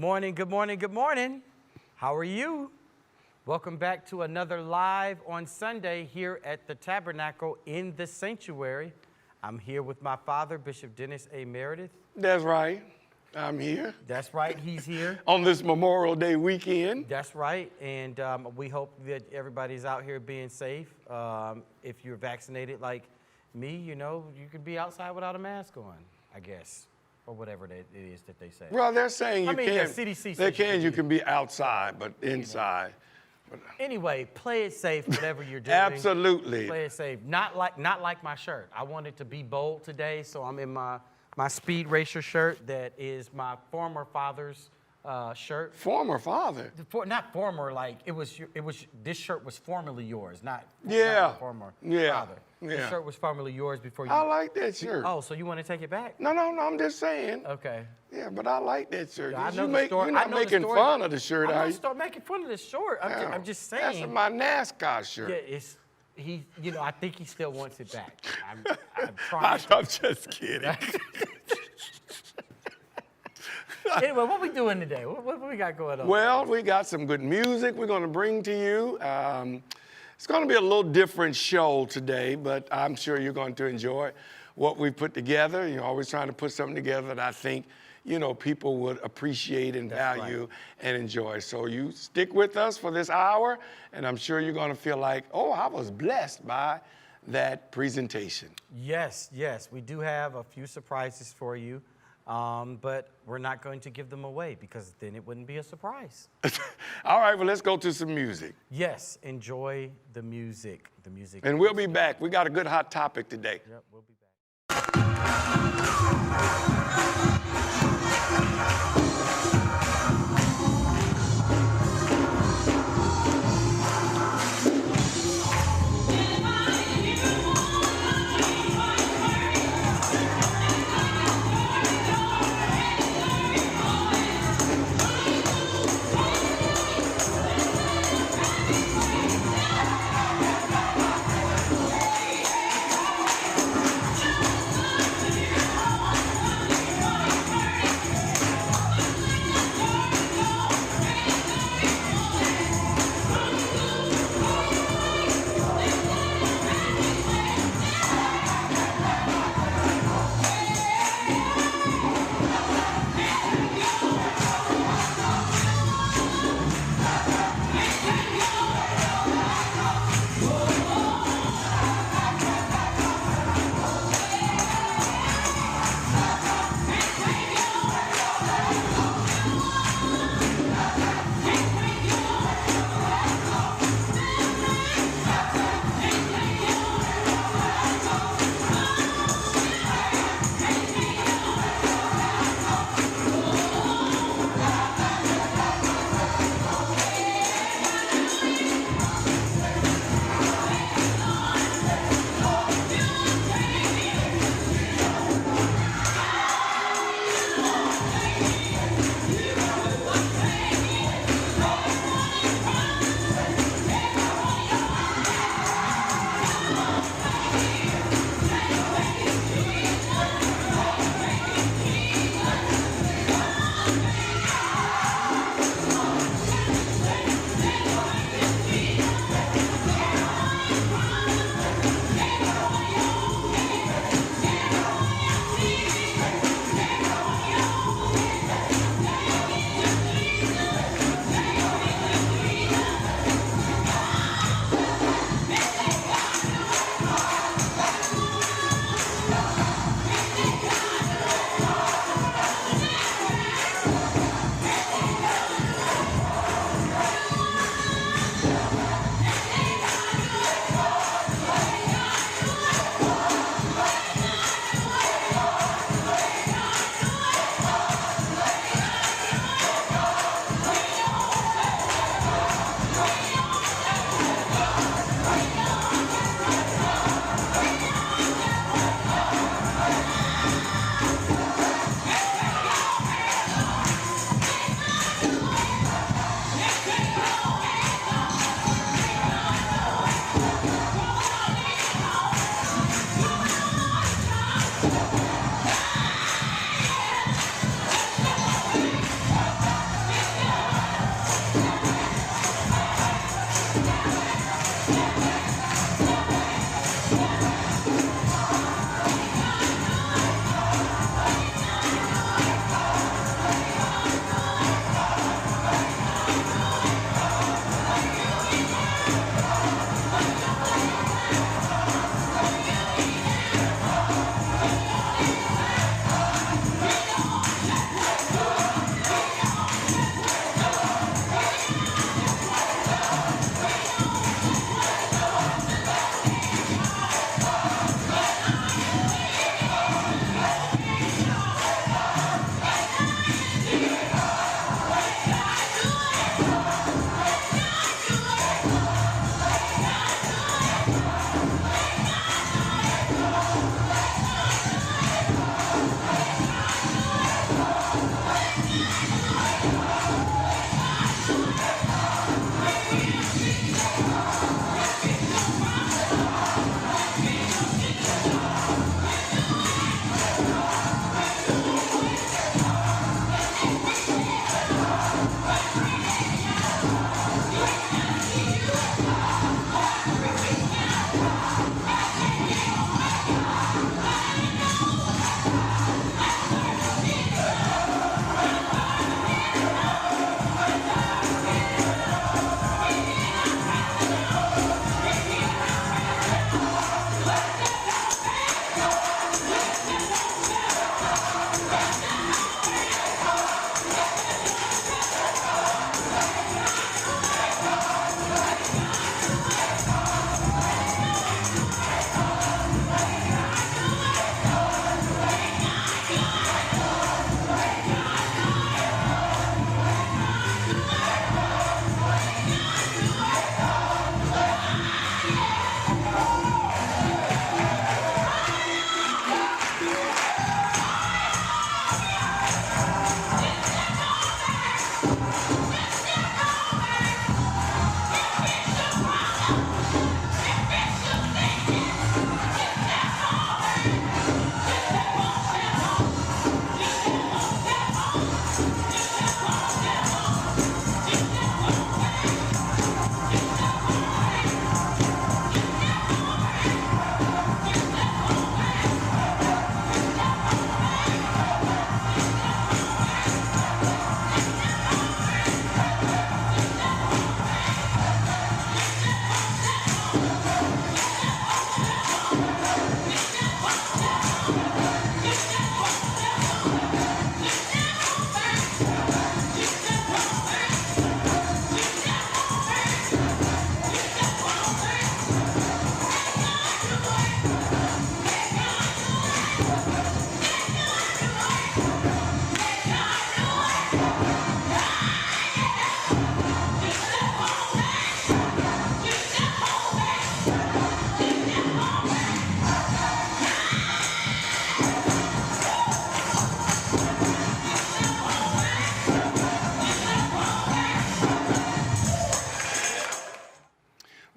morning, good morning, good morning. How are you? Welcome back to another live on Sunday here at the Tabernacle in the Sanctuary. I'm here with my father, Bishop Dennis A. Meredith. That's right. I'm here. That's right, he's here. On this Memorial Day weekend. That's right, and we hope that everybody's out here being safe. If you're vaccinated like me, you know, you could be outside without a mask on, I guess. Or whatever it is that they say. Well, they're saying you can't. The CDC says you can be outside, but inside. Anyway, play it safe, whatever you're doing. Absolutely. Play it safe. Not like my shirt. I wanted to be bold today, so I'm in my Speed Racer shirt that is my former father's shirt. Former father? Not former, like this shirt was formerly yours, not former father. This shirt was formerly yours before you. I like that shirt. Oh, so you want to take it back? No, I'm just saying. Okay. Yeah, but I like that shirt. Yeah, You're not making fun of the shirt, are you? Start making fun of the shirt. I'm just saying. That's my NASCAR shirt. Yeah, I think he still wants it back. I'm trying. I'm just kidding. Anyway, what we doing today? What we got going on? Well, we got some good music we're going to bring to you. It's going to be a little different show today, but I'm sure you're going to enjoy what we put together. You're always trying to put something together that I think, you know, people would appreciate and value and enjoy. So you stick with us for this hour, and I'm sure you're going to feel like, oh, I was blessed by that presentation. Yes, we do have a few surprises for you. But we're not going to give them away because then it wouldn't be a surprise. All right, well, let's go to some music. Yes, enjoy the music. And we'll be back. We got a good hot topic today. Yep, we'll be back.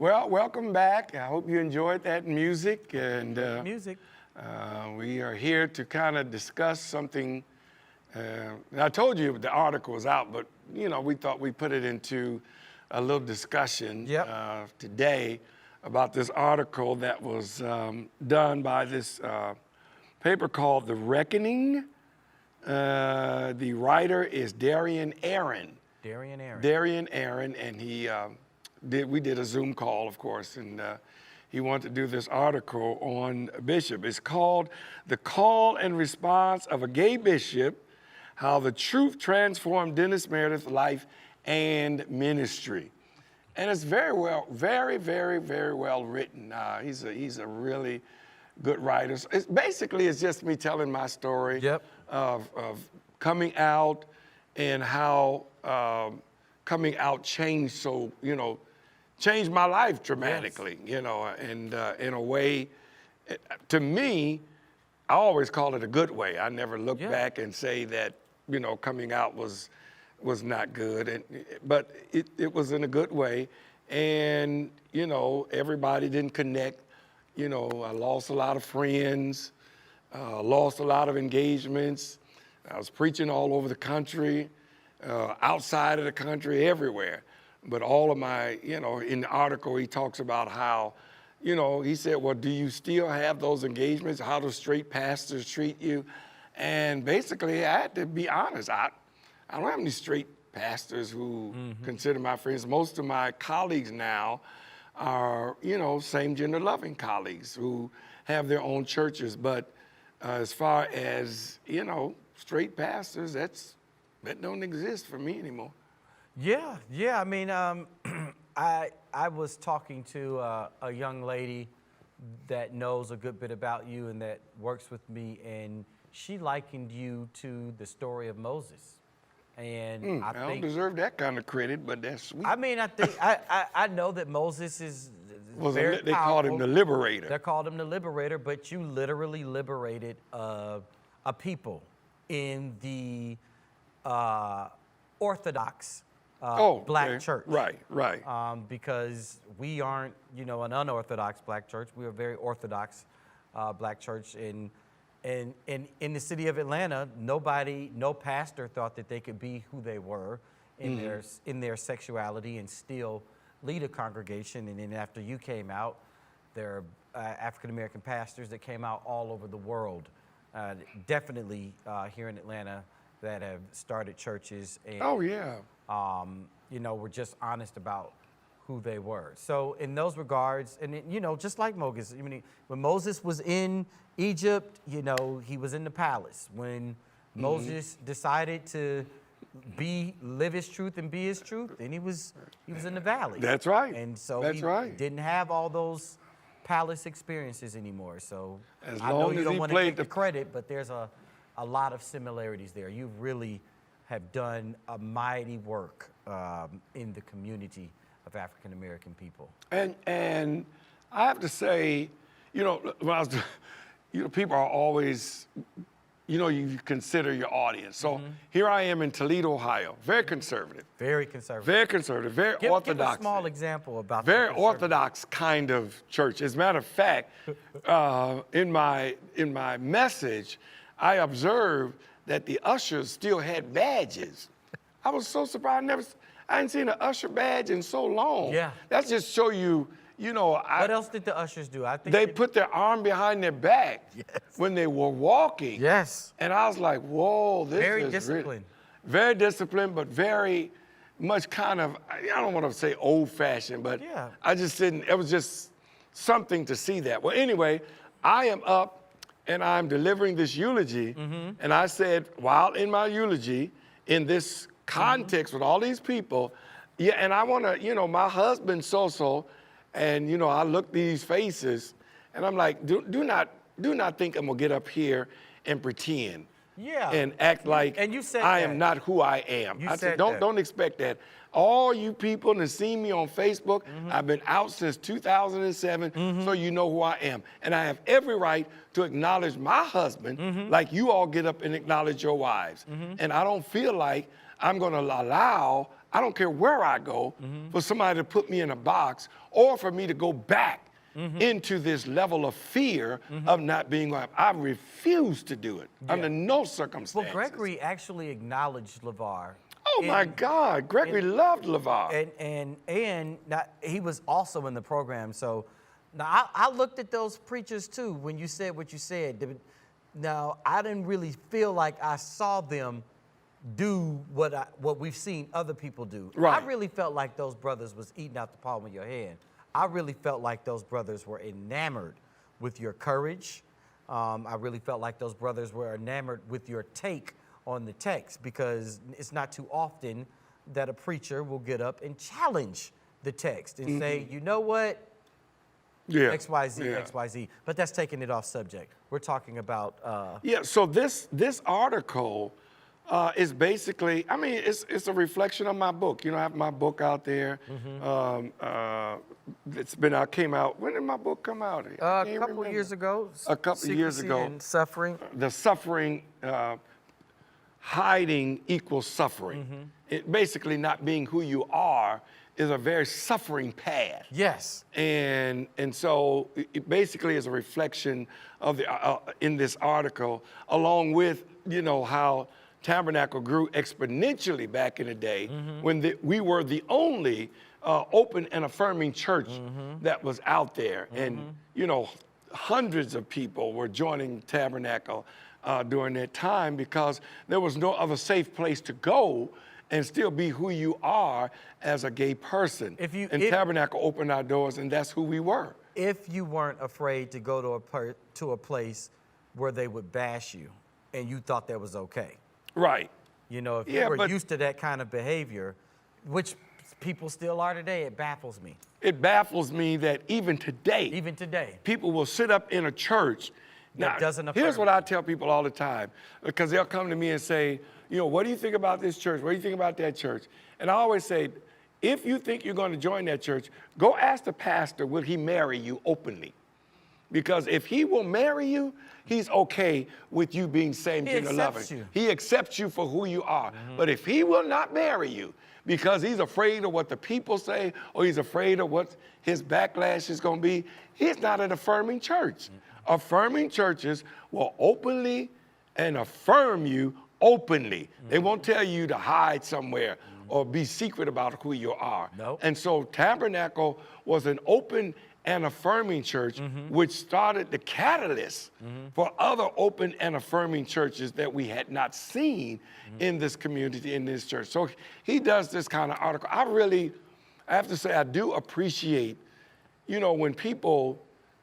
Well, welcome back. I hope you enjoyed that music. And Music. we are here to kind of discuss something. And I told you the article was out, but you know, we thought we'd put it into a little discussion today about this article that was done by this paper called The Reckoning. The writer is Darian Aaron. Darian Aaron, and we did a Zoom call, of course, and he wanted to do this article on Bishop. It's called The Call and Response of a Gay Bishop, How the Truth Transformed Dennis Meredith's Life and Ministry. And it's very, very well written. He's a really good writer. It's just me telling my story of coming out and how coming out changed changed my life dramatically, and in a way, to me, I always call it a good way. I never look back and say that, coming out was not good, but it was in a good way. And, everybody didn't connect. I lost a lot of friends, lost a lot of engagements. I was preaching all over the country, outside of the country, everywhere. but all of my, in the article, he talks about how, he said, well, do you still have those engagements? How do straight pastors treat you? And basically, I had to be honest. I don't have any straight pastors who consider my friends. Most of my colleagues now are, same gender loving colleagues who have their own churches. But as far as, straight pastors, that don't exist for me anymore. Yeah. I mean, I was talking to a young lady that knows a good bit about you and that works with me, and she likened you to the story of Moses. And I don't deserve that kind of credit, but that's sweet. I mean, I think I know that Moses is very they called him the liberator. They called him the liberator, but you literally liberated a people in the Orthodox black church. Right. Because we aren't, an unorthodox black church. We're a very orthodox black church. And in the city of Atlanta, no pastor thought that they could be who they were in their sexuality and still lead a congregation. And then after you came out, there are African-American pastors that came out all over the world, definitely here in Atlanta, that have started churches. And, were just honest about who they were. So in those regards, and just like Moses, when Moses was in Egypt, he was in the palace. When Moses decided to live his truth and be his truth, then he was in the valley. That's right. And so That's right. Didn't have all those palace experiences anymore. So as I know long you as don't he want to played take the credit, but there's a lot of similarities there. You really have done a mighty work in the community of African American people. And I have to say, when I was, people are always, you consider your audience. So here I am in Toledo, Ohio, very conservative. Very conservative. Very conservative, very orthodox. Give a small example about very orthodox kind of church. As a matter of fact, in my message, I observed that the ushers still had badges. I was so surprised. I hadn't seen an usher badge in so long. Yeah. That's just show you, what else did the ushers do? I think they put their arm behind their back when they were walking. Yes. And I was like, whoa, this very is disciplined. Very disciplined, but very much kind of, I don't want to say old-fashioned, but I just didn't, it was just something to see that. Well, anyway, I am up and I'm delivering this eulogy, and I said, while in my eulogy, in this context with all these people, and I want to, my husband so, and I look these faces, and I'm like, do not think I'm gonna get up here and pretend, and act like and you said I am not who I am. I said, don't expect that. All you people that see me on Facebook, I've been out since 2007, so you know who I am, and I have every right to acknowledge my husband, like you all get up and acknowledge your wives, and I don't feel like I'm gonna allow, I don't care where I go, for somebody to put me in a box or for me to go back into this level of fear of not being like, I refuse to do it under no circumstances. Well, Gregory actually acknowledged LeVar. Oh my God, Gregory loved LeVar. And he was also in the program. So now I looked at those preachers too when you said what you said. Now I didn't really feel like I saw them do what we've seen other people do. Right. I really felt like those brothers was eating out the palm of your hand. I really felt like those brothers were enamored with your courage. I really felt like those brothers were enamored with your take on the text, because it's not too often that a preacher will get up and challenge the text and say, you know what? XYZ, XYZ. But that's taking it off subject. We're talking about... so this article is basically, it's a reflection of my book. I have my book out there. It's been out, came out. When did my book come out? A couple years ago. A couple years ago. And Suffering. The suffering, hiding equals suffering. It basically not being who you are is a very suffering path. Yes. And so it basically is a reflection of the in this article, along with how Tabernacle grew exponentially back in the day when we were the only open and affirming church that was out there. And, you know, hundreds of people were joining Tabernacle during that time because there was no other safe place to go and still be who you are as a gay person. Tabernacle opened our doors, and that's who we were. If you weren't afraid to go to a place where they would bash you and you thought that was okay. Right. You know, if you were used to that kind of behavior, which people still are today, it baffles me. It baffles me that even today, people will sit up in a church. Now, here's what I tell people all the time, because they'll come to me and say, you know, what do you think about this church? What do you think about that church? And I always say, if you think you're going to join that church, go ask the pastor, will he marry you openly? Because if he will marry you, he's okay with you being same-gender loving. He accepts you for who you are. But if he will not marry you because he's afraid of what the people say or he's afraid of what his backlash is going to be, he's not an affirming church. Affirming churches will openly and affirm you openly. They won't tell you to hide somewhere or be secret about who you are. Nope. And so Tabernacle was an open and affirming church, which started the catalyst for other open and affirming churches that we had not seen in this community, in this church. So he does this kind of article. I have to say, I do appreciate, you know, when people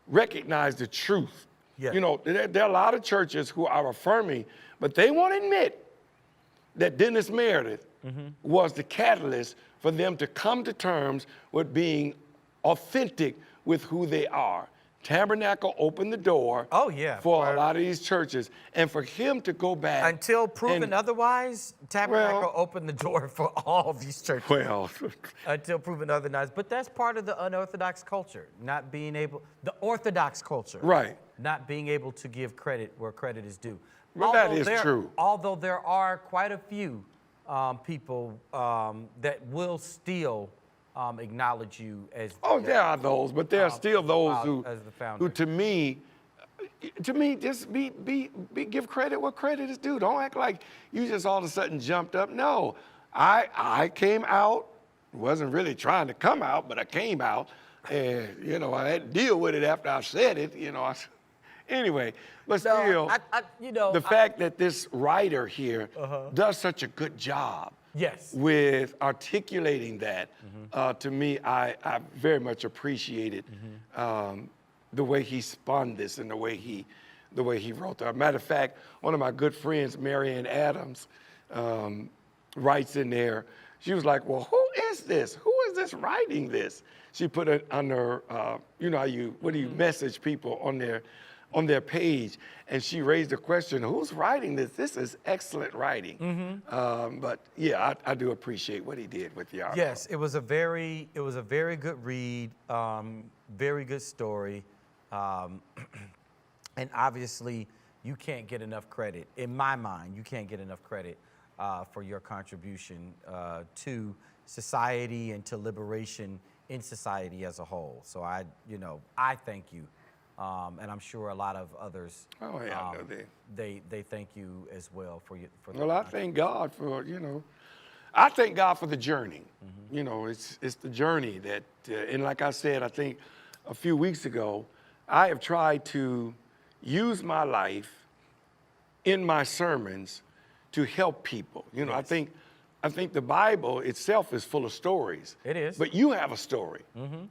recognize the truth. Yeah. You know, there are a lot of churches who are affirming, but they won't admit that Dennis Meredith was the catalyst for them to come to terms with being authentic with who they are. Tabernacle opened the door for a lot of these churches, and for him to go back. Until proven otherwise, Tabernacle opened the door for all of these churches. Well. Until proven otherwise. But that's part of the unorthodox culture, the orthodox culture. Right. Not being able to give credit where credit is due. Well, that is true. Although there are quite a few people that will still acknowledge you as. There are those, but there are still those who to me, just give credit where credit is due. Don't act like you just all of a sudden jumped up. No, I came out, wasn't really trying to come out, but I came out, and you know I had to deal with it after I said it. You know, anyway, but still, the fact that this writer here does such a good job. Yes. With articulating that, to me, I very much appreciated the way he spun this and the way he wrote that. Matter of fact, one of my good friends, Marianne Adams, writes in there. She was like, "Well, who is this? Who is this writing this?" She put it under, you know, when you message people on their page, and she raised the question, who's writing this? This is excellent writing. But yeah, I do appreciate what he did with the article. Yes, it was a very good read, very good story. And obviously you can't get enough credit, in my mind, you can't get enough credit for your contribution to society and to liberation in society as a whole. So I thank you. And I'm sure a lot of others. Oh yeah, I know they thank you as well for you. Well, I thank God for I thank God for the journey. You know, it's the journey that, and like I said, I think a few weeks ago, I have tried to use my life in my sermons to help people. You know, Yes. I think the Bible itself is full of stories. It is. But you have a story.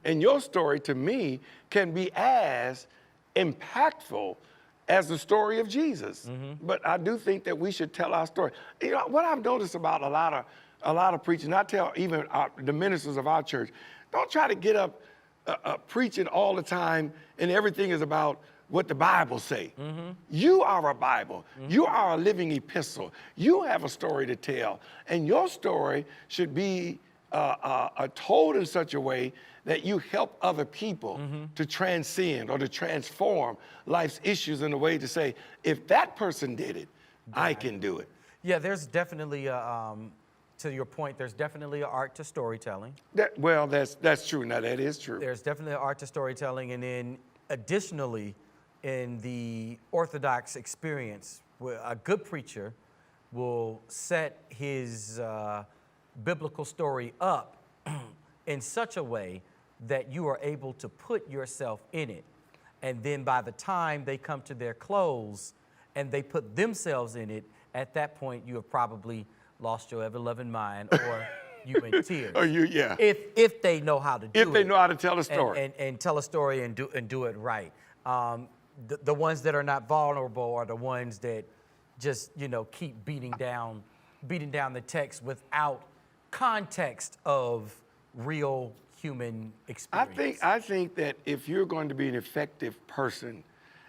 And your story, to me, can be as impactful as the story of Jesus. But I do think that we should tell our story. You know, what I've noticed about a lot of preachers, and I tell even the ministers of our church, don't try to get up preaching all the time and everything is about what the Bible say. You are a Bible. You are a living epistle. You have a story to tell. And your story should be told in such a way that you help other people to transcend or to transform life's issues in a way to say, if that person did it, I can do it. Yeah, there's definitely, to your point, there's definitely an art to storytelling. That's true. Now, that is true. There's definitely an art to storytelling. And then additionally, in the Orthodox experience, a good preacher will set his biblical story up in such a way that you are able to put yourself in it. And then by the time they come to their close and they put themselves in it, at that point you have probably lost your ever-loving mind, or you in tears. Or you, yeah. If they know how to do it. If they know how to tell a story. And tell a story and do it right. The ones that are not vulnerable are the ones that just, keep beating down the text without context of real human experience. I think that if you're going to be an effective person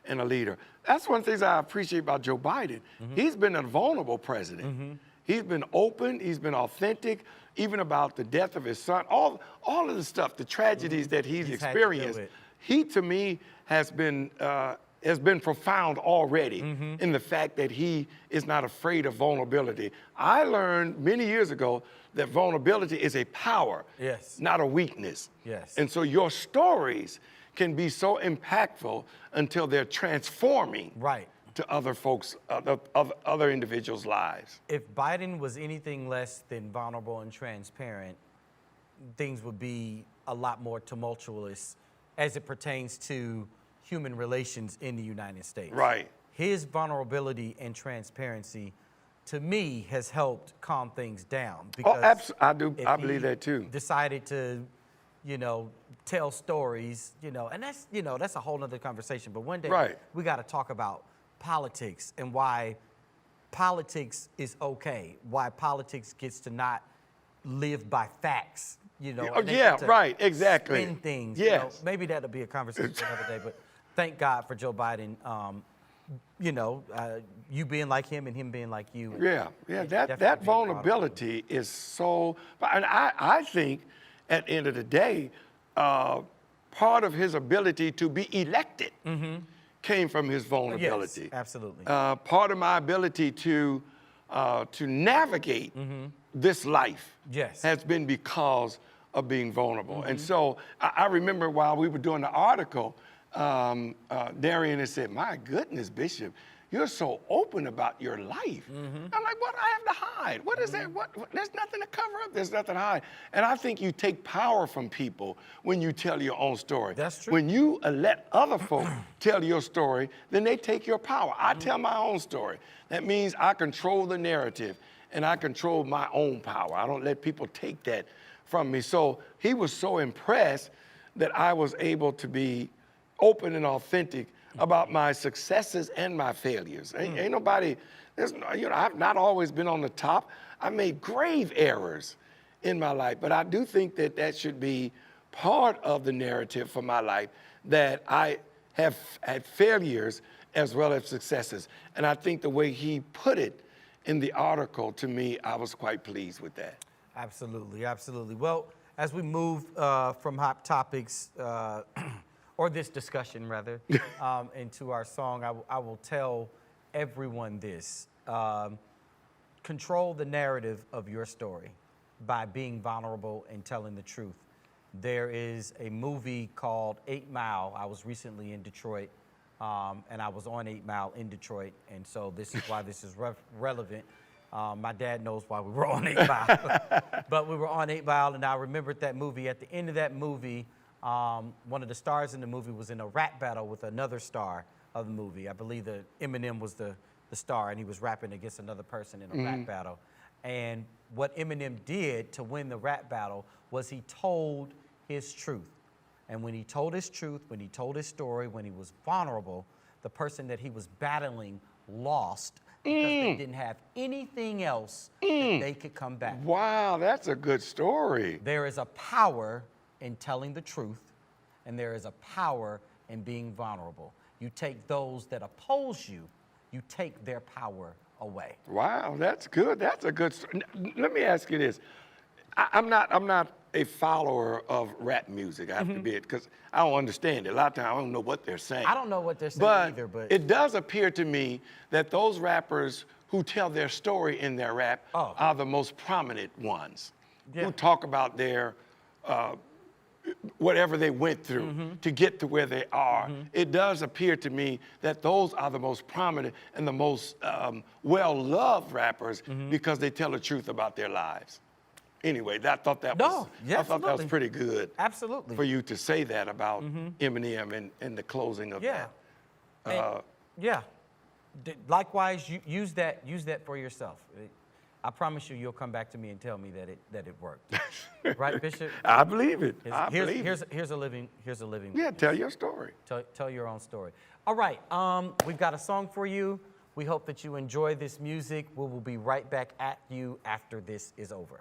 and a leader, that's one of the things I appreciate about Joe Biden. He's been a vulnerable president. He's been open, he's been authentic, even about the death of his son, all of the stuff, the tragedies that he's experienced. He, to me, has been profound already in the fact that he is not afraid of vulnerability. I learned many years ago that vulnerability is a power, not a weakness. And so your stories can be so impactful until they're transforming to other folks, other individuals' lives. If Biden was anything less than vulnerable and transparent, things would be a lot more tumultuous as it pertains to human relations in the United States. Right. His vulnerability and transparency, to me, has helped calm things down. Because I believe that too. Decided to, tell stories, and that's a whole nother conversation. But one day we got to talk about politics and why politics is okay, why politics gets to not live by facts, exactly. Spin things. Yes. Maybe that'll be a conversation another day, but thank God for Joe Biden. You being like him and him being like you. That vulnerability is so, and I think at the end of the day, part of his ability to be elected came from his vulnerability. Yes, absolutely. Part of my ability to navigate this life has been because of being vulnerable. And so I remember while we were doing the article, Darian had said, "My goodness, Bishop, you're so open about your life." I'm like, "What do I have to hide? What is that? What? There's nothing to cover up. There's nothing to hide." And I think you take power from people when you tell your own story. That's true. When you let other folk tell your story, then they take your power. I tell my own story. That means I control the narrative and I control my own power. I don't let people take that from me. So he was so impressed that I was able to be open and authentic about my successes and my failures. Ain't nobody, I've not always been on the top. I made grave errors in my life, but I do think that that should be part of the narrative for my life, that I have had failures as well as successes. And I think the way he put it in the article, to me, I was quite pleased with that. Absolutely, absolutely. Well, as we move from hot topics, or this discussion rather, into our song, I will tell everyone this. Control the narrative of your story by being vulnerable and telling the truth. There is a movie called 8 Mile. I was recently in Detroit, and I was on 8 Mile in Detroit, and so this is why this is relevant. My dad knows why we were on 8 Mile. But we were on 8 Mile, and I remembered that movie. At the end of that movie, one of the stars in the movie was in a rap battle with another star of the movie. I believe that Eminem was the star, and he was rapping against another person in a rap battle. And what Eminem did to win the rap battle was he told his truth. And when he told his truth, when he told his story, when he was vulnerable, the person that he was battling lost because they didn't have anything else that they could come back. Wow, that's a good story. There is a power in telling the truth, and there is a power in being vulnerable. You take those that oppose you, you take their power away. Wow, that's good. That's a good story. Let me ask you this. I'm not a follower of rap music, I have to be it, because I don't understand it. A lot of times I don't know what they're saying. I don't know what they're saying either, but it does appear to me that those rappers who tell their story in their rap are the most prominent ones, who talk about their whatever they went through to get to where they are. It does appear to me that those are the most prominent and the most well-loved rappers because they tell the truth about their lives. Anyway, I thought that was pretty good. Absolutely. For you to say that about Eminem and the closing of that. Yeah. Likewise, use that for yourself. I promise you'll come back to me and tell me that it worked. Right, Bishop? I believe it. Here's a living. Yeah, tell your story. Tell your own story. All right. We've got a song for you. We hope that you enjoy this music. We will be right back at you after this is over.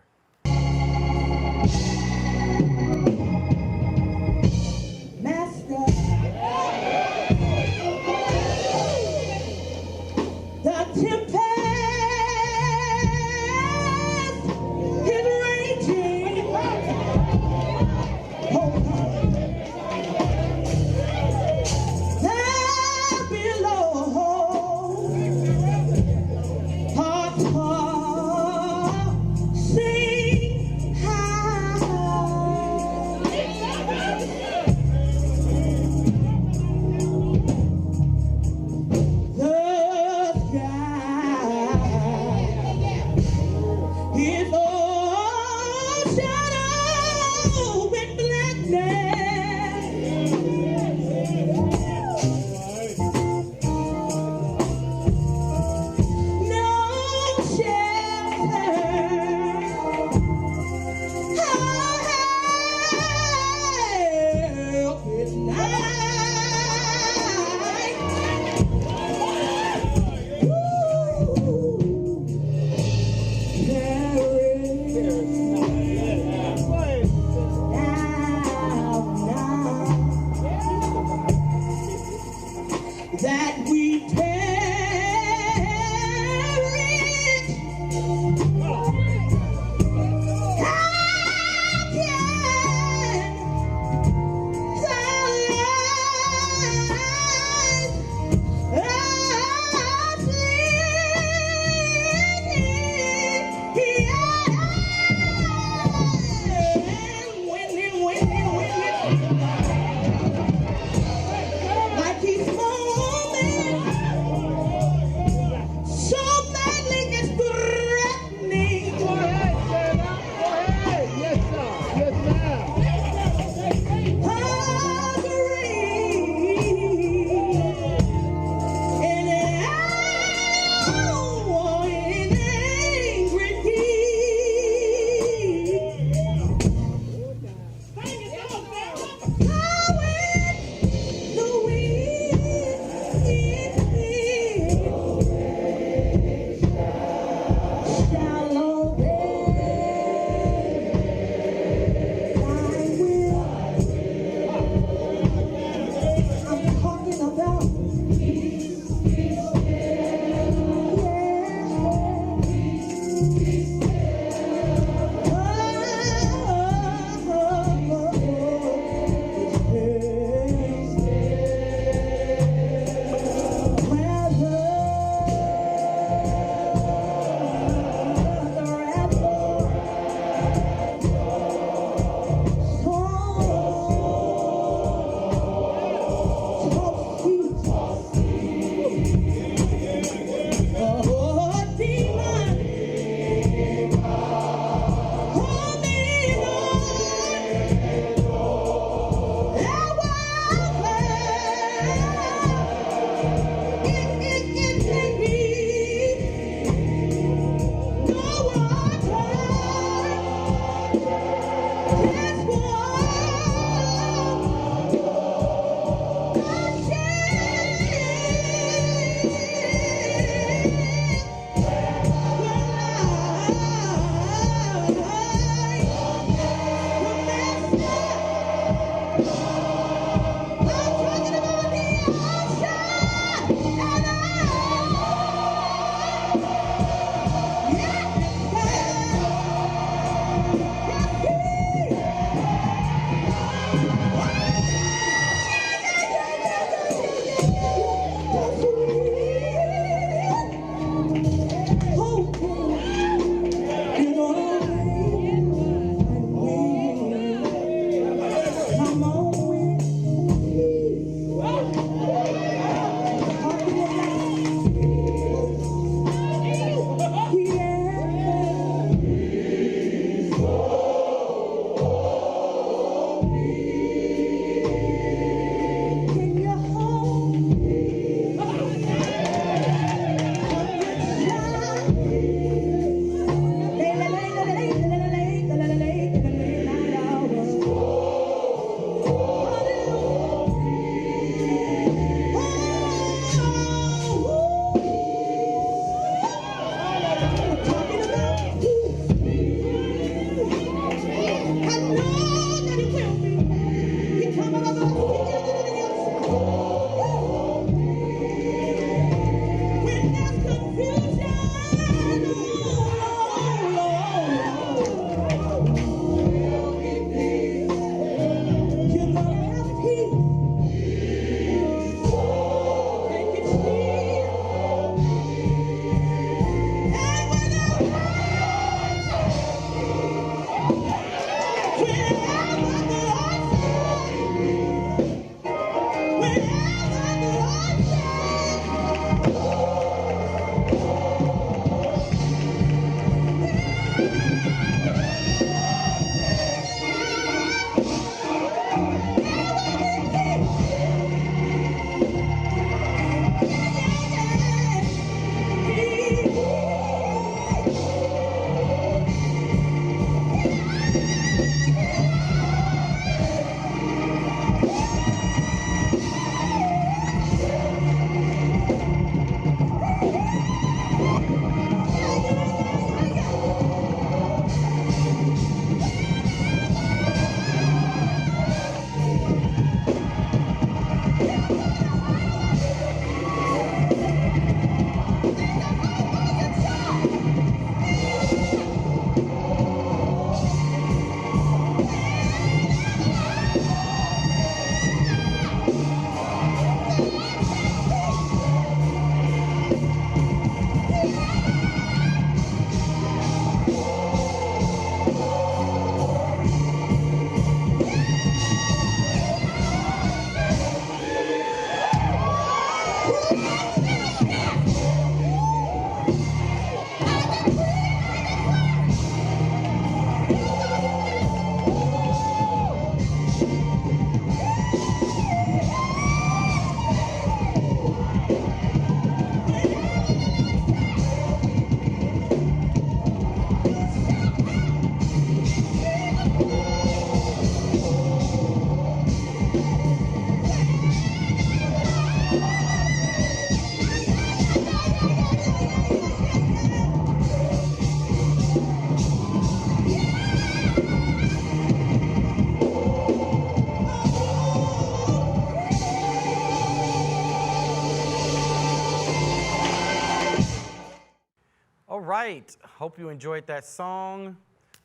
right. Hope you enjoyed that song.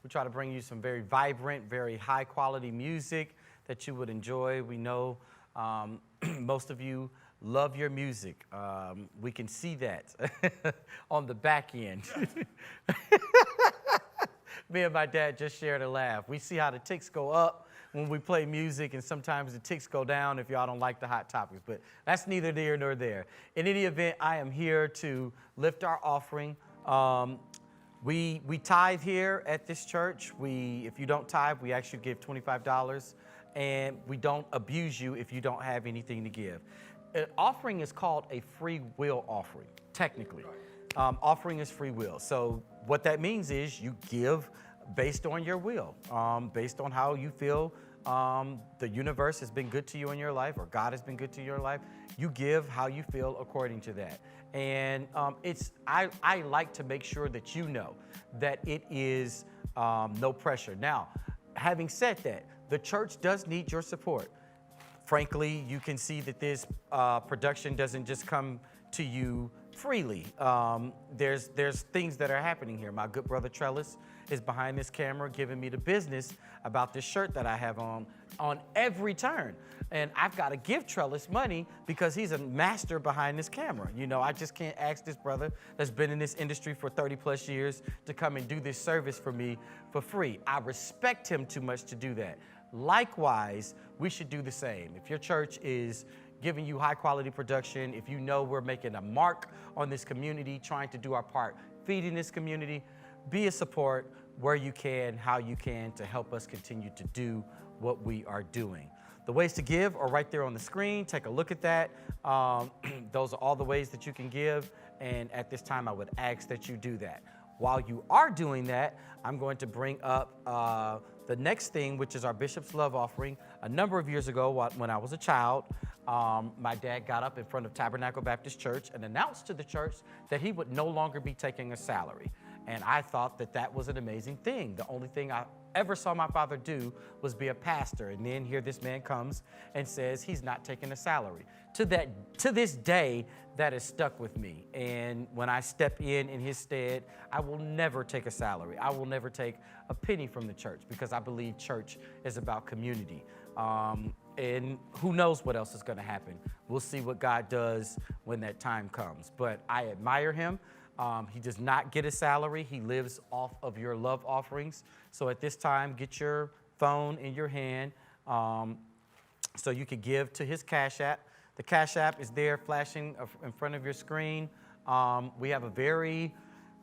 We try to bring you some very vibrant, very high quality music that you would enjoy. We know most of you love your music. We can see that on the back end. Me and my dad just shared a laugh. We see how the ticks go up when we play music, and sometimes the ticks go down if y'all don't like the hot topics, but that's neither here nor there. In any event, I am here to lift our offering. We tithe here at this church. If you don't tithe, we actually give $25, and we don't abuse you if you don't have anything to give. An offering is called a free will offering, technically. Offering is free will. So what that means is you give based on your will, based on how you feel the universe has been good to you in your life, or God has been good to your life. You give how you feel according to that. And I like to make sure that you know that it is no pressure. Now, having said that, the church does need your support. Frankly, you can see that this production doesn't just come to you freely. There's things that are happening here. My good brother Trellis is behind this camera giving me the business about this shirt that I have on every turn. And I've got to give Trellis money because he's a master behind this camera. You know, I just can't ask this brother that's been in this industry for 30 plus years to come and do this service for me for free. I respect him too much to do that. Likewise, we should do the same. If your church is giving you high quality production, if you know we're making a mark on this community, trying to do our part, feeding this community, be a support where you can, how you can, to help us continue to do what we are doing. The ways to give are right there on the screen. Take a look at that. Those are all the ways that you can give. And at this time, I would ask that you do that. While you are doing that, I'm going to bring up the next thing, which is our Bishop's Love Offering. A number of years ago, when I was a child, my dad got up in front of Tabernacle Baptist Church and announced to the church that he would no longer be taking a salary. And I thought that that was an amazing thing. The only thing I ever saw my father do was be a pastor. And then here this man comes and says he's not taking a salary. To this day, that has stuck with me. And when I step in his stead, I will never take a salary. I will never take a penny from the church because I believe church is about community. And who knows what else is going to happen. We'll see what God does when that time comes. But I admire him. He does not get a salary. He lives off of your love offerings. So at this time, get your phone in your hand so you can give to his Cash App. The Cash App is there flashing in front of your screen. We have a very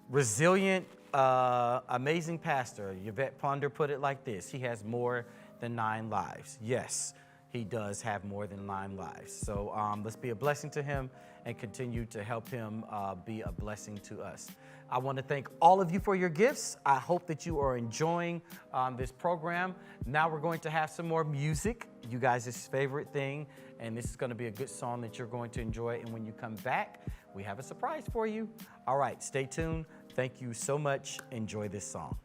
resilient, amazing pastor. Yvette Ponder put it like this: he has more than 9 lives. Yes, he does have more than 9 lives. So let's be a blessing to him and continue to help him be a blessing to us. I want to thank all of you for your gifts. I hope that you are enjoying this program. Now we're going to have some more music, you guys' favorite thing, and this is going to be a good song that you're going to enjoy. And when you come back, we have a surprise for you. All right, stay tuned. Thank you so much. Enjoy this song.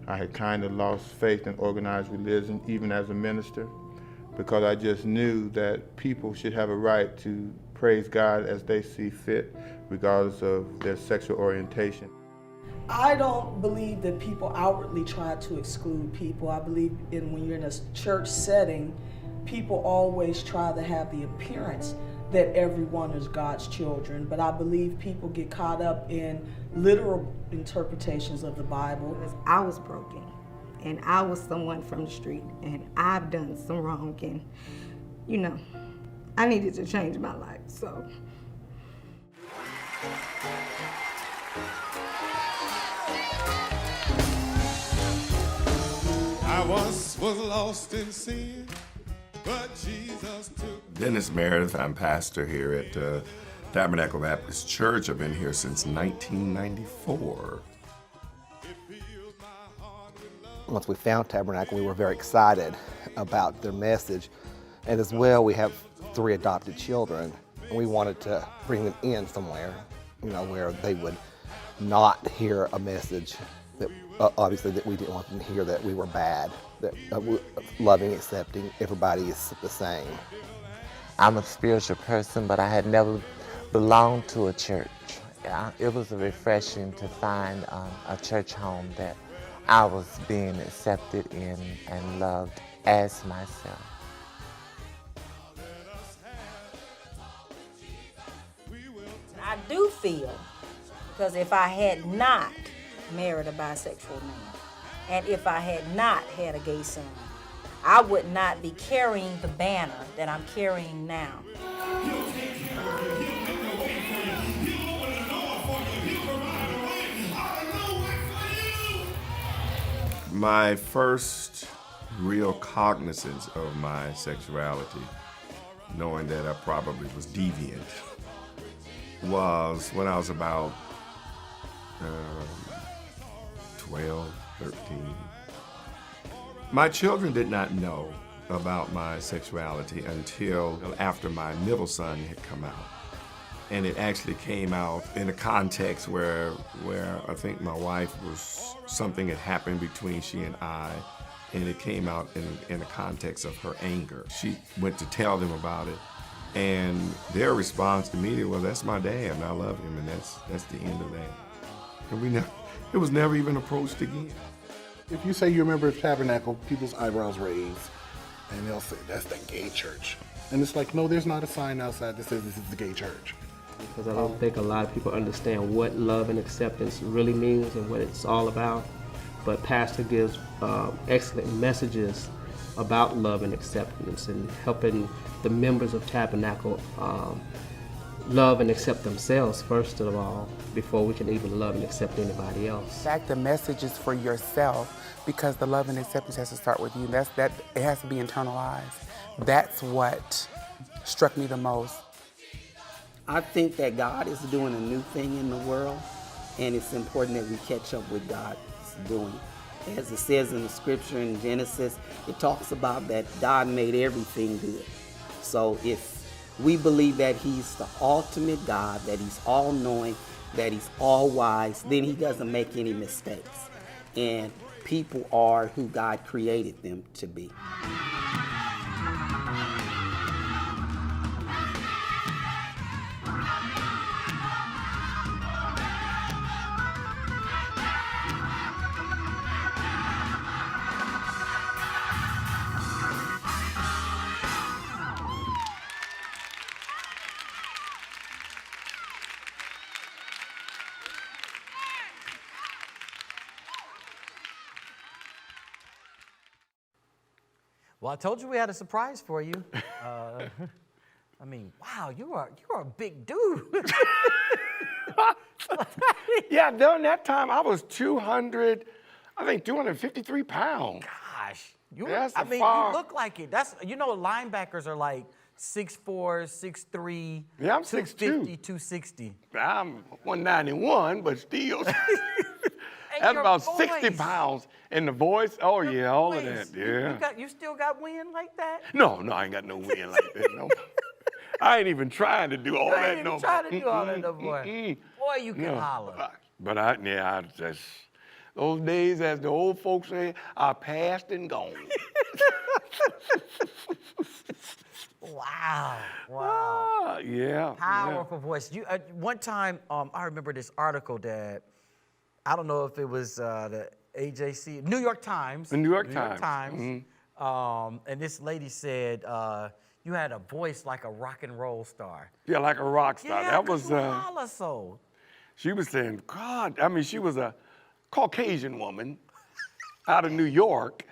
I had kind of lost faith in organized religion, even as a minister, because I just knew that people should have a right to praise God as they see fit, regardless of their sexual orientation. I don't believe that people outwardly try to exclude people. I believe when you're in a church setting, people always try to have the appearance that everyone is God's children. But I believe people get caught up in literal interpretations of the Bible. I was broken, and I was someone from the street, and I've done some wrong, and I needed to change my life, so. I once was lost in sin, but Jesus took. Dennis Meredith, I'm pastor here at Tabernacle Baptist Church. I've been here since 1994. Once we found Tabernacle, we were very excited about their message. And as well, we have 3 adopted children, and we wanted to bring them in somewhere, where they would not hear a message that obviously that we didn't want them to hear, that we were bad, that loving, accepting, everybody is the same. I'm a spiritual person, but I had never belonged to a church. It was refreshing to find a church home that I was being accepted in and loved as myself. I do feel, because if I had not married a bisexual man, and if I had not had a gay son, I would not be carrying the banner that I'm carrying now. My first real cognizance of my sexuality, knowing that I probably was deviant, was when I was about 12, 13. My children did not know about my sexuality until after my middle son had come out. And it actually came out in a context where I think my wife was, something had happened between she and I, and it came out in the context of her anger. She went to tell them about it, and their response immediately was, "That's my dad, and I love him," and that's the end of that. And it was never even approached again. If you say you're a member of Tabernacle, people's eyebrows raise, and they'll say, "That's the gay church." And it's like, no, there's not a sign outside that says this is the gay church. Because I don't think a lot of people understand what love and acceptance really means and what it's all about. But Pastor gives excellent messages about love and acceptance and helping the members of Tabernacle love and accept themselves first of all, before we can even love and accept anybody else. In fact, the message is for yourself, because the love and acceptance has to start with you. It has to be internalized. That's what struck me the most. I think that God is doing a new thing in the world, and it's important that we catch up with God's doing. As it says in the scripture in Genesis, it talks about that God made everything good. So if we believe that He's the ultimate God, that He's all-knowing, that He's all-wise, then He doesn't make any mistakes. And people are who God created them to be. Well, I told you we had a surprise for you. I mean, wow, you are a big dude. Yeah, during that time, I was 253 pounds. Gosh, you That's you far. look like it. Linebackers are like 6'4", 6'3", Yeah, I'm 250, 260. I'm 191, but still. That's your about voice. 60 pounds. And the voice, oh yeah, all of that, yeah. You still got wind like that? No, I ain't got no wind like that, no. I ain't even trying to do all that no more. I ain't trying to do all that no more. Boy, you can holler. But Those days, as the old folks say, are past and gone. Wow. Wow. Yeah. Powerful voice. You one time, I remember this article that I don't know if it was the AJC, New York Times. The New York Times. And this lady said you had a voice like a rock and roll star. Yeah, like a rock star. Yeah, That was. holla so. She was saying, God, I mean, she was a Caucasian woman out of New York,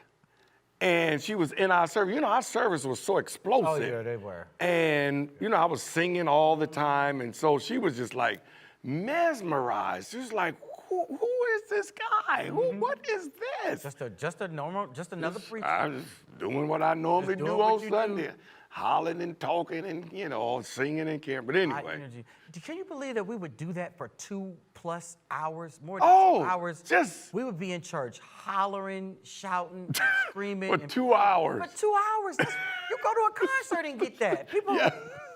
and she was in our service. You know, our service was so explosive. Oh, yeah, they were. And, you know, I was singing all the time, and so she was just like mesmerized. She was like, who is this guy? What is this? Just another preacher. I'm just doing what I normally Just do doing what on you Sunday. Hollering and talking and, you know, singing and caring. But anyway. High energy. Can you believe that we would do that for 2+ hours, more than 2 hours? We would be in church hollering, shouting, and screaming. For 2 hours. For 2 hours. You go to a concert and get that. People,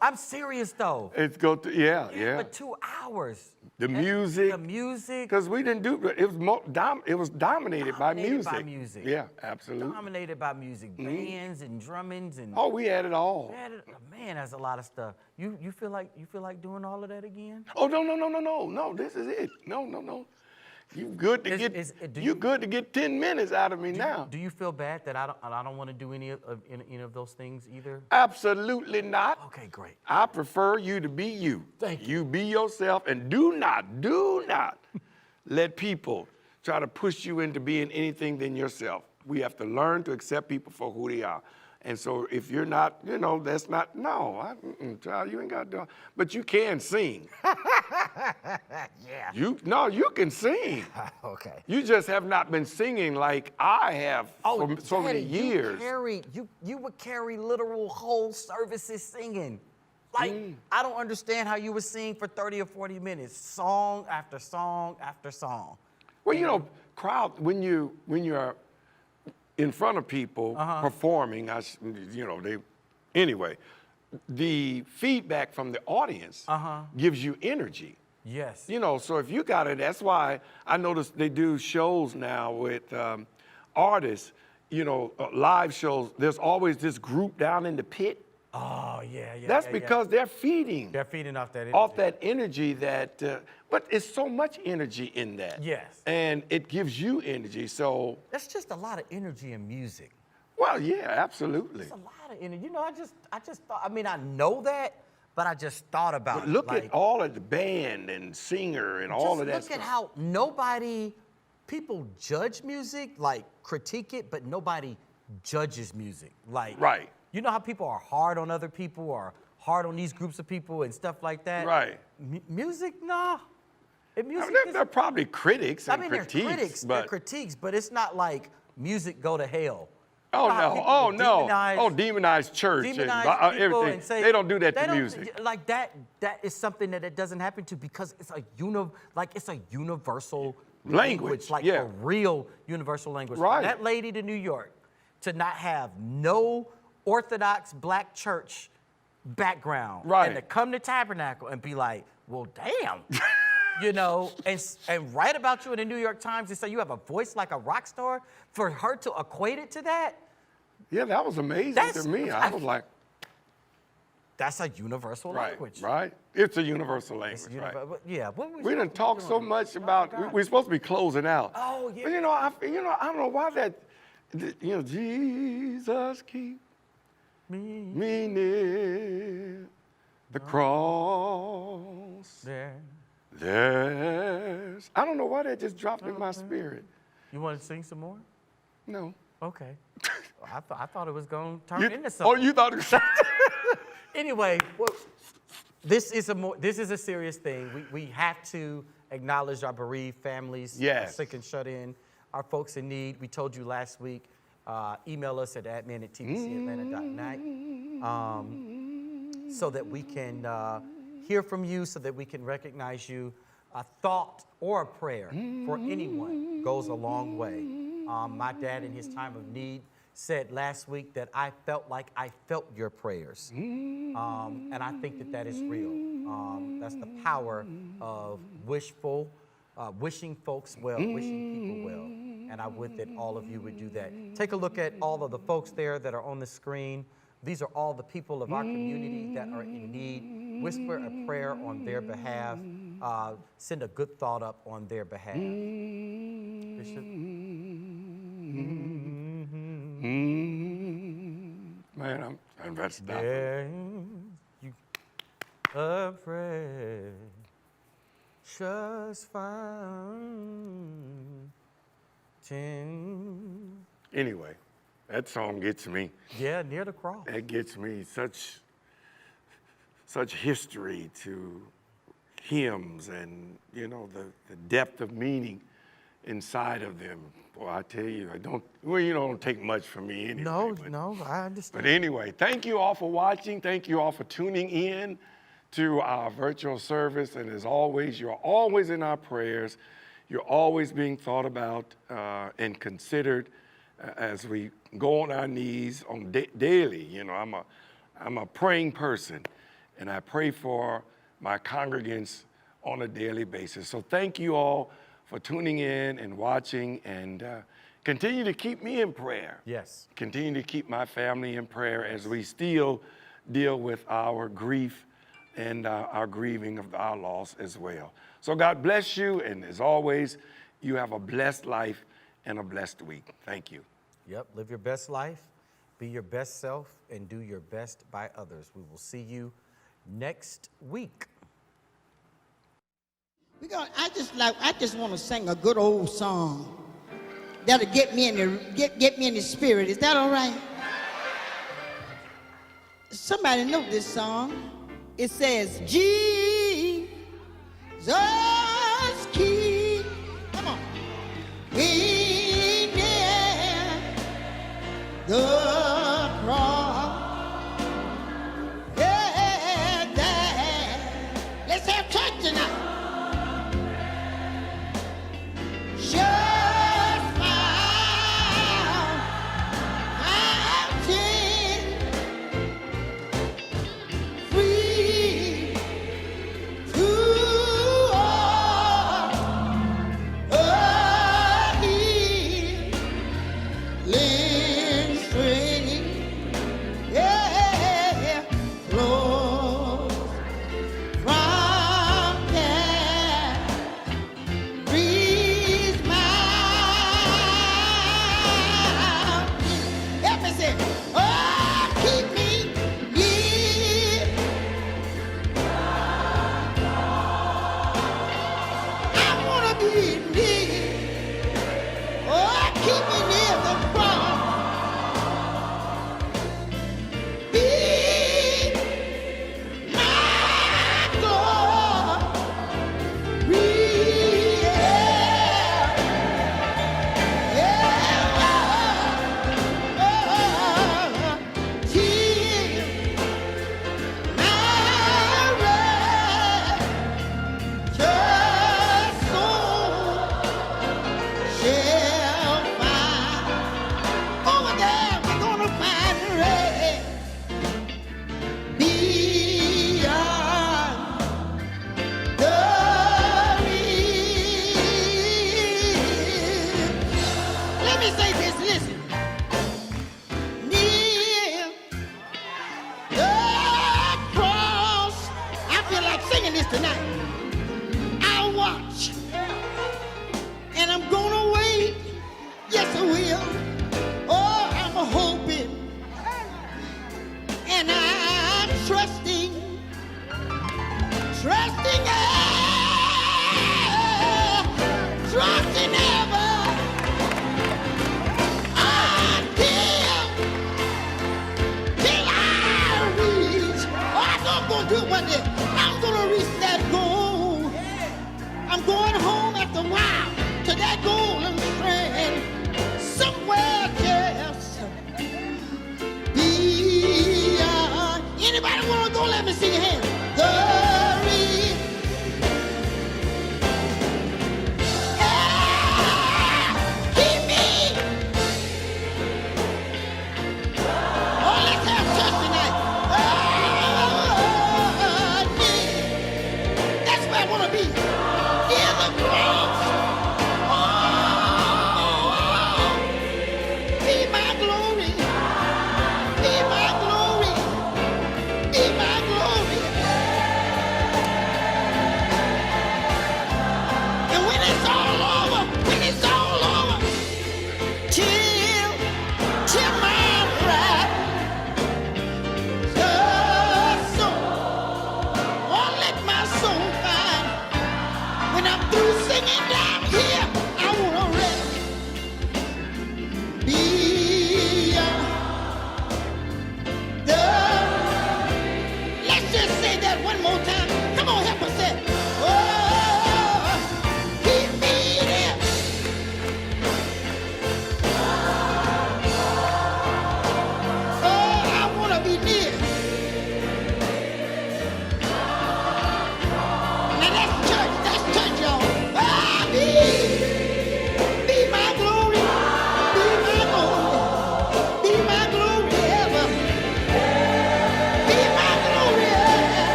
I'm serious though. It's go to, yeah. For 2 hours. The music. The music. Because we didn't do it. It was dominated by music. By music. Yeah, absolutely. Dominated by music. Bands and drummings and. Oh, we had it all. Man, that's a lot of stuff. You feel like doing all of that again? Oh no! This is it. No. You good to get 10 minutes out of me now. Do you feel bad that I don't want to do any of those things either? Absolutely not. Okay, great. I prefer you to be you. Thank you. You be yourself, and do not let people try to push you into being anything than yourself. We have to learn to accept people for who they are. And so if you're not, you know, that's not, child, you ain't got to do it. But you can sing. Yeah. You can sing. Okay. You just have not been singing like I have for so many years. You would carry literal whole services singing. Like, I don't understand how you would sing for 30 or 40 minutes, song after song after song. Well, you know, when you're in front of people performing, anyway, the feedback from the audience gives you energy. Yes. You know, so if you got it, that's why I noticed they do shows now with artists, you know, live shows. There's always this group down in the pit. Oh, yeah. That's because they're feeding. They're feeding off that energy. Off that energy but it's so much energy in that. Yes. And it gives you energy, so. That's just a lot of energy in music. Well, yeah, absolutely. It's a lot of energy. You know, I just thought, I mean, I know that, but I just thought about but look at all of the band and singer and all of that Just look at how people judge music, like critique it, but nobody judges music. Like, right. You know how people are hard on other people or hard on these groups of people and stuff like that? Right. Music, nah. They're probably critics and critics. They're critiques, but it's not like music go to hell. Oh, no. Demonize church demonize and everything. And say, they don't do that to music. Like that is something that it doesn't happen to because it's a universal language. Like a real universal language. Right. That lady to New York to not have no Orthodox black church background. Right. And to come to Tabernacle and be like, well, damn. You know, and write about you in the New York Times and say you have a voice like a rock star, for her to equate it to that. Yeah, that was amazing to me. I was like, that's a universal language. Right. It's a universal language. Right. Yeah. We done talked so much about. We're supposed to be closing out. Oh yeah. But I don't know why that. Jesus keep me near the cross. There's. I don't know why that just dropped in my spirit. You want to sing some more? No. Okay. I thought it was going to turn into something. Oh, you thought it was. Anyway, this is a serious thing. We have to acknowledge our bereaved families, sick and shut in, our folks in need. We told you last week. Email us at admin@tbcatlanta.net so that we can hear from you, so that we can recognize you. A thought or a prayer for anyone goes a long way. My dad, in his time of need, said last week that I felt like I felt your prayers. And I think that is real. That's the power of wishful wishing folks well, wishing people well. And I would that all of you would do that. Take a look at all of the folks there that are on the screen. These are all the people of our community that are in need. Whisper a prayer on their behalf. Send a good thought up on their behalf. Bishop? Man, I'm about to stop. You a precious fountain. Anyway, that song gets me. Yeah, near the cross. That gets me. Such history to hymns and, you know, the depth of meaning inside of them. Well, I tell you, you don't take much from me anyway. No, I understand. But anyway, thank you all for watching. Thank you all for tuning in to our virtual service. And as always, you're always in our prayers. You're always being thought about and considered as we go on our knees on daily. You know, I'm a praying person, and I pray for my congregants on a daily basis. So thank you all for tuning in and watching, and continue to keep me in prayer. Yes. Continue to keep my family in prayer as we still deal with our grief and our grieving of our loss as well. So God bless you, and as always, you have a blessed life and a blessed week. Thank you. Yep, live your best life, be your best self, and do your best by others. We will see you next week. I just want to sing a good old song that'll get me in the spirit. Is that all right? Somebody know this song. It says, Jesus keep, come on, in there, the